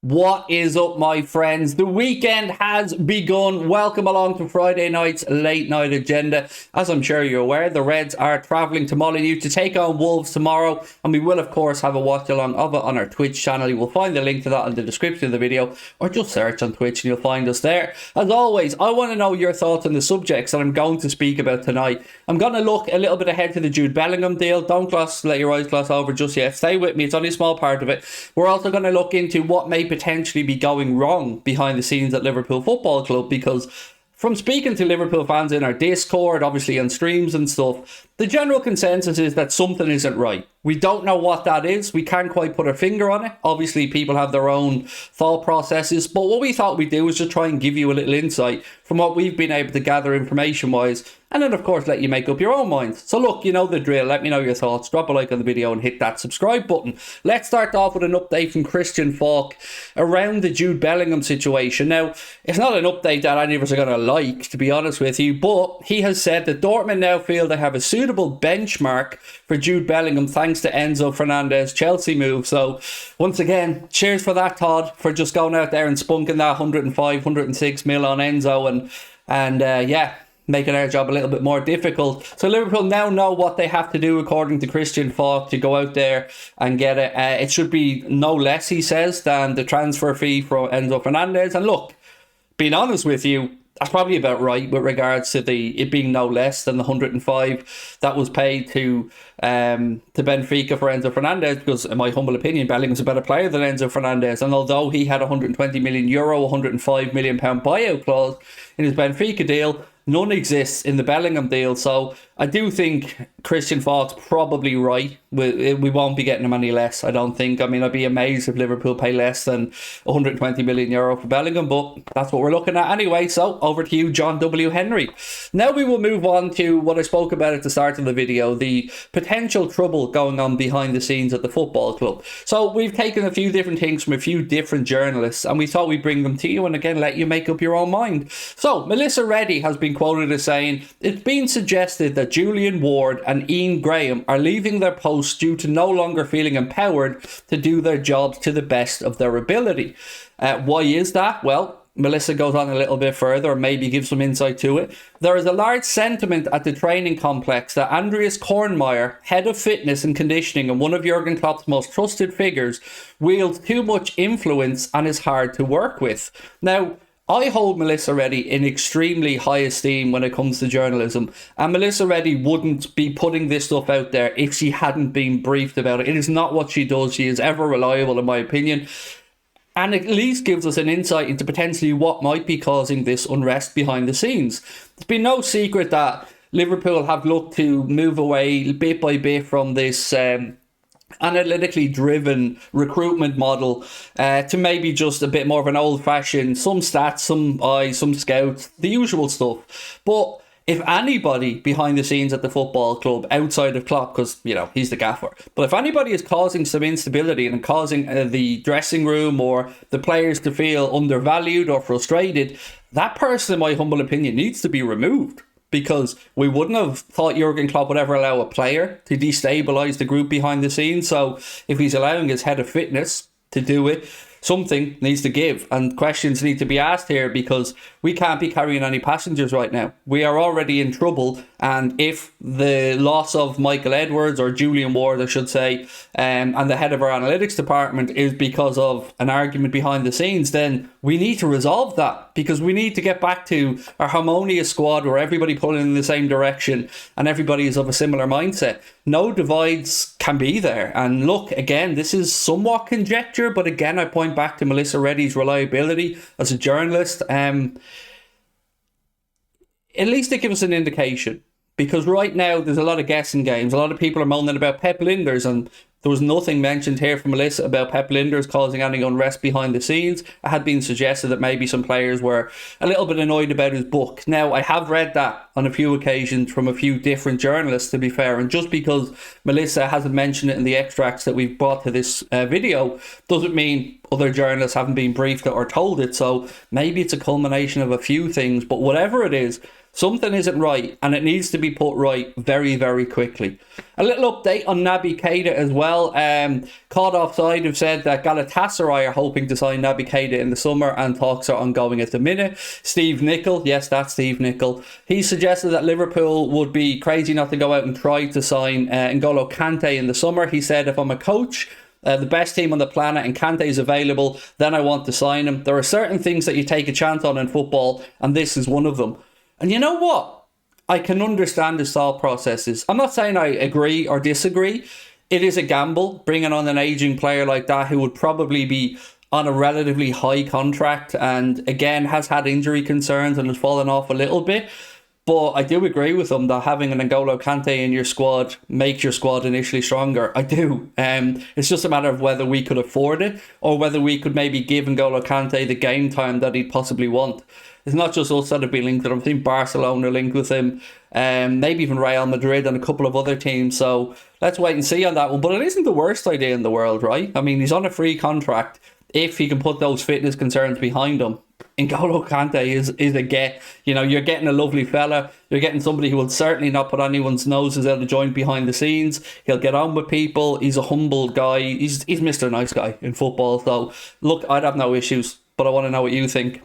What is up, my friends? The weekend has begun. Welcome along to Friday night's late night agenda. As I'm sure you're aware, the Reds are travelling to Molyneux to take on Wolves tomorrow, and we will of course have a watch along of it on our Twitch channel. You will find the link to that in the description of the video, or just search on Twitch and you'll find us there. As always, I want to know your thoughts on the subjects that I'm going to speak about tonight. I'm going to look a little bit ahead to the Jude Bellingham deal. Don't let your eyes gloss over just yet. Stay with me, it's only a small part of it. We're also going to look into what may potentially be going wrong behind the scenes at Liverpool Football Club, because from speaking to Liverpool fans in our Discord, obviously on streams and stuff, the general consensus is that something isn't right. We don't know what that is. We can't quite put our finger on it. Obviously, people have their own thought processes, but what we thought we'd do was just try and give you a little insight from what we've been able to gather information-wise, and then, of course, let you make up your own minds. So, look, you know the drill. Let me know your thoughts. Drop a like on the video and hit that subscribe button. Let's start off with an update from Christian Falk around the Jude Bellingham situation. Now, it's not an update that any of us are going to like, to be honest with you, but he has said that Dortmund now feel they have a suitable benchmark for Jude Bellingham thanks to Enzo Fernandez's Chelsea move. So, once again, cheers for that, Todd, for just going out there and spunking that 105, 106 mil on Enzo and making our job a little bit more difficult. So Liverpool now know what they have to do, according to Christian Falk, to go out there and get it. It should be no less, he says, than the transfer fee for Enzo Fernandez. And look, being honest with you, that's probably about right with regards to it being no less than the 105 that was paid to Benfica for Enzo Fernandez, because in my humble opinion, Bellingham's a better player than Enzo Fernandez. And although he had €120 million, £105 million buyout clause in his Benfica deal, none exists in the Bellingham deal. So I do think Christian Falk's probably right. We won't be getting him any less, I don't think. I mean, I'd be amazed if Liverpool pay less than €120 million for Bellingham, but that's what we're looking at anyway. So over to you, John W. Henry. Now we will move on to what I spoke about at the start of the video, the potential trouble going on behind the scenes at the football club. So we've taken a few different things from a few different journalists, and we thought we'd bring them to you and again let you make up your own mind. So Melissa Reddy has been quoted as saying, "It's been suggested that Julian Ward and Ian Graham are leaving their posts due to no longer feeling empowered to do their jobs to the best of their ability." Why is that? Well, Melissa goes on a little bit further, or maybe gives some insight to it. "There is a large sentiment at the training complex that Andreas Kornmeier, head of fitness and conditioning and one of Jurgen Klopp's most trusted figures, wields too much influence and is hard to work with." Now, I hold Melissa Reddy in extremely high esteem when it comes to journalism, and Melissa Reddy wouldn't be putting this stuff out there if she hadn't been briefed about it. It is not what she does. She is ever reliable, in my opinion, and at least gives us an insight into potentially what might be causing this unrest behind the scenes. It's been no secret that Liverpool have looked to move away bit by bit from this analytically driven recruitment model to maybe just a bit more of an old-fashioned, some stats, some eyes, some scouts, the usual stuff. But if anybody behind the scenes at the football club, outside of Klopp, because, you know, he's the gaffer, but if anybody is causing some instability and causing the dressing room or the players to feel undervalued or frustrated, that person, in my humble opinion, needs to be removed. Because we wouldn't have thought Jurgen Klopp would ever allow a player to destabilise the group behind the scenes. So if he's allowing his head of fitness to do it, something needs to give, and questions need to be asked here, because we can't be carrying any passengers right now. We are already in trouble, and if the loss of Michael Edwards, or Julian Ward I should say, and the head of our analytics department is because of an argument behind the scenes, then we need to resolve that, because we need to get back to our harmonious squad where everybody pulling in the same direction and everybody is of a similar mindset. No divides can be there. And look, again, this is somewhat conjecture, but again, I point back to Melissa Reddy's reliability as a journalist. At least it gives us an indication, because right now there's a lot of guessing games. A lot of people are moaning about Pep Linders, and there was nothing mentioned here from Melissa about Pep Linders causing any unrest behind the scenes. It had been suggested that maybe some players were a little bit annoyed about his book. Now, I have read that on a few occasions from a few different journalists, to be fair, and just because Melissa hasn't mentioned it in the extracts that we've brought to this video doesn't mean other journalists haven't been briefed or told it. So maybe it's a culmination of a few things, but whatever it is, Something isn't right, and it needs to be put right very, very quickly. A little update on Naby Keita as well. Caught Offside have said that Galatasaray are hoping to sign Naby Keita in the summer, and talks are ongoing at the minute. Steve Nicol, yes, that's Steve Nicol, he suggested that Liverpool would be crazy not to go out and try to sign N'Golo Kante in the summer. He said, if I'm a coach, the best team on the planet, and Kante is available, then I want to sign him. There are certain things that you take a chance on in football, and this is one of them. And you know what? I can understand his thought processes. I'm not saying I agree or disagree. It is a gamble bringing on an aging player like that who would probably be on a relatively high contract and again has had injury concerns and has fallen off a little bit. But I do agree with him that having an N'Golo Kante in your squad makes your squad initially stronger. I do. It's just a matter of whether we could afford it or whether we could maybe give N'Golo Kante the game time that he'd possibly want. It's not just us that have been linked with him. I think Barcelona linked with him, maybe even Real Madrid and a couple of other teams. So let's wait and see on that one. But it isn't the worst idea in the world, right? I mean, he's on a free contract. If he can put those fitness concerns behind him, N'Golo Kante is a get. You know, you're getting a lovely fella. You're getting somebody who will certainly not put anyone's noses out of joint behind the scenes. He'll get on with people. He's a humble guy. He's Mr. Nice Guy in football. So, look, I'd have no issues, but I want to know what you think.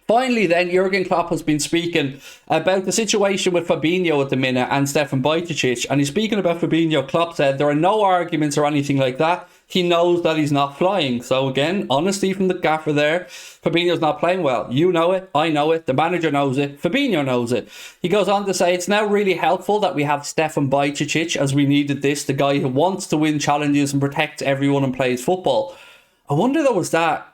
Finally then, Jurgen Klopp has been speaking about the situation with Fabinho at the minute and Stefan Bajcetic. And he's speaking about Fabinho. Klopp said there are no arguments or anything like that. He knows that he's not flying. So again, honesty from the gaffer there. Fabinho's not playing well. You know it. I know it. The manager knows it. Fabinho knows it. He goes on to say, it's now really helpful that we have Stefan Bajcetic, as we needed this, the guy who wants to win challenges and protect everyone and plays football. I wonder though, was that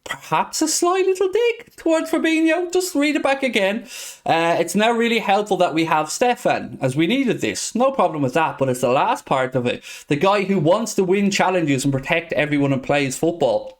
perhaps a sly little dig towards Fabinho? Just read it back again. It's now really helpful that we have Stefan, as we needed this. No problem with that, but it's the last part of it. The guy who wants to win challenges and protect everyone and plays football.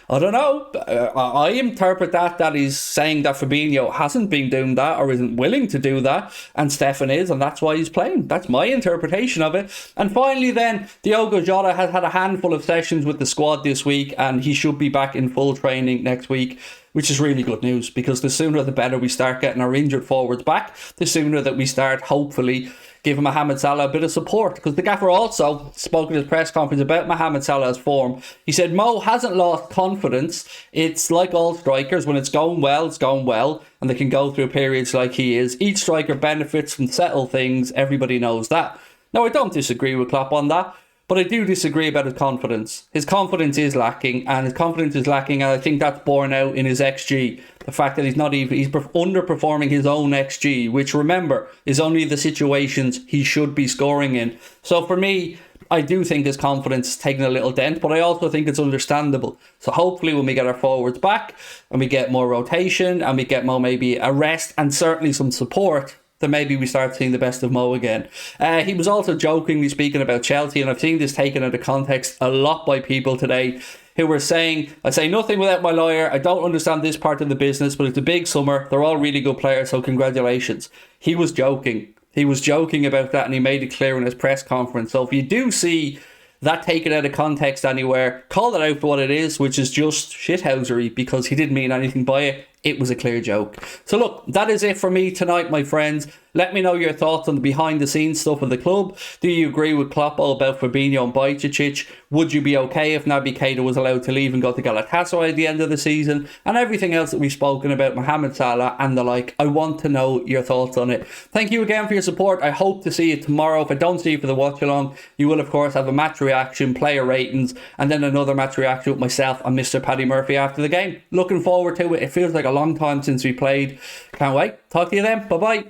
I don't know. I interpret that he's saying that Fabinho hasn't been doing that or isn't willing to do that, and Stefan is, and that's why he's playing. That's my interpretation of it. And finally then, Diogo Jota has had a handful of sessions with the squad this week, and he should be back in full training next week, which is really good news, because the sooner the better we start getting our injured forwards back, the sooner that we start hopefully giving Mohamed Salah a bit of support. Because the gaffer also spoke at his press conference about Mohamed Salah's form. He said Mo hasn't lost confidence. It's like all strikers, when it's going well, and they can go through periods like he is. Each striker benefits from settled things, everybody knows that. Now, I don't disagree with Klopp on that, but I do disagree about his confidence. His confidence is lacking, and I think that's borne out in his XG. The fact that he's underperforming his own XG, which, remember, is only the situations he should be scoring in. So for me, I do think his confidence is taking a little dent, but I also think it's understandable. So hopefully when we get our forwards back and we get more rotation and we get more maybe a rest and certainly some support, then maybe we start seeing the best of Mo again. He was also jokingly speaking about Chelsea, and I've seen this taken out of context a lot by people today who were saying, I say nothing without my lawyer, I don't understand this part of the business, but it's a big summer, they're all really good players, so congratulations. He was joking. He was joking about that, and he made it clear in his press conference. So if you do see that taken out of context anywhere, call it out for what it is, which is just shithousery, because he didn't mean anything by it. It was a clear joke. So look, that is it for me tonight, my friends. Let me know your thoughts on the behind the scenes stuff of the club. Do you agree with Klopp about Fabinho and Bajcetic? Would you be okay if Naby Keita was allowed to leave and go to Galatasaray at the end of the season? And everything else that we've spoken about, Mohamed Salah and the like. I want to know your thoughts on it. Thank you again for your support. I hope to see you tomorrow. If I don't see you for the watch along, you will of course have a match reaction, player ratings, and then another match reaction with myself and Mr. Paddy Murphy after the game. Looking forward to it. It feels like a long time since we played. Can't wait. Talk to you then. Bye bye.